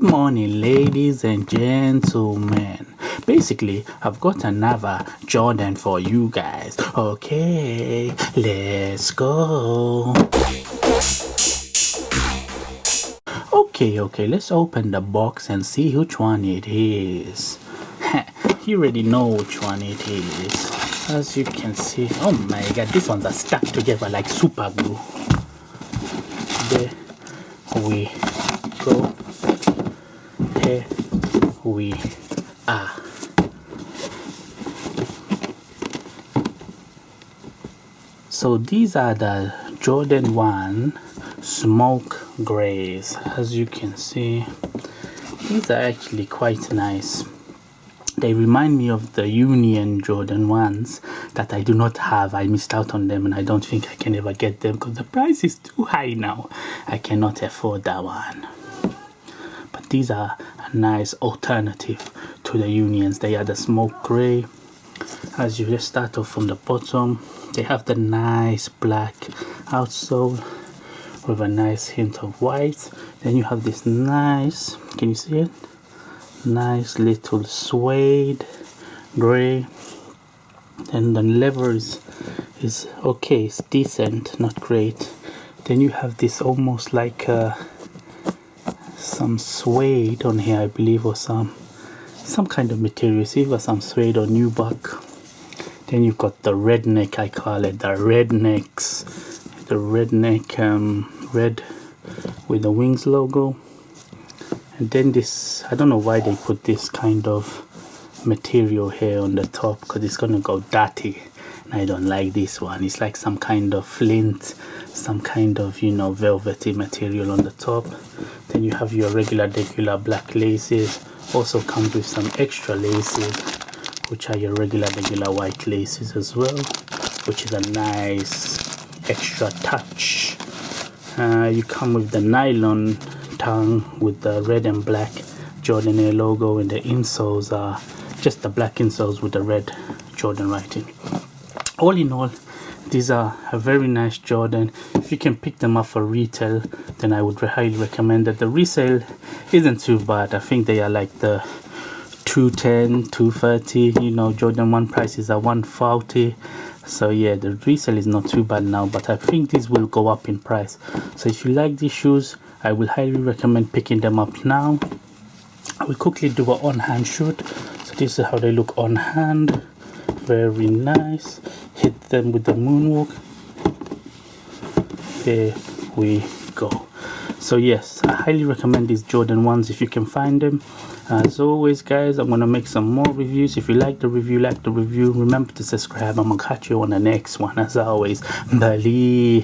morning, ladies and gentlemen. Basically, I've got another Jordan for you guys. Okay, let's go. Okay, let's open the box and see which one it is. You already know which one it is. As you can see, oh my god, these ones are stuck together like super glue. There we go. Here we are. So these are the Jordan 1 smoke grays. As you can see, these are actually quite nice. They remind me of the Union Jordan 1s that I do not have. I missed out on them and I don't think I can ever get them because the price is too high now. I cannot afford that one. But these are a nice alternative to the Unions. They are the smoke gray. As you just start off from the bottom, they have the nice black outsole with a nice hint of white. Then you have this nice, can you see it? Nice little suede gray. And the leather is okay, it's decent, not great. Then you have this almost like some suede on here, I believe, or some kind of material. It's either some suede or nubuck. Then you've got the redneck, I call it, the rednecks, the redneck red with the wings logo. And then this, I don't know why they put this kind of material here on the top, because it's gonna go dirty and I don't like this one. It's like some kind of flint, some kind of, you know, velvety material on the top. Then you have your regular black laces. Also comes with some extra laces, which are your regular white laces as well, which is a nice extra touch. You come with the nylon tongue with the red and black Jordan Air logo, and the insoles are just the black insoles with the red Jordan writing. All in all, these are a very nice Jordan. If you can pick them up for retail, then I would highly recommend it. The resale isn't too bad. I think they are like the 210, 230. You know, Jordan 1 prices are 140. So yeah, the resale is not too bad now, but I think these will go up in price. So if you like these shoes, I will highly recommend picking them up now. I will quickly do an on-hand shoot. So this is how they look on hand. Very nice. Hit them with the moonwalk. There we go. So yes, I highly recommend these Jordan 1s if you can find them. As always, guys, I'm gonna make some more reviews. If you like the review, remember to subscribe. I'm gonna catch you on the next one. As always, bye.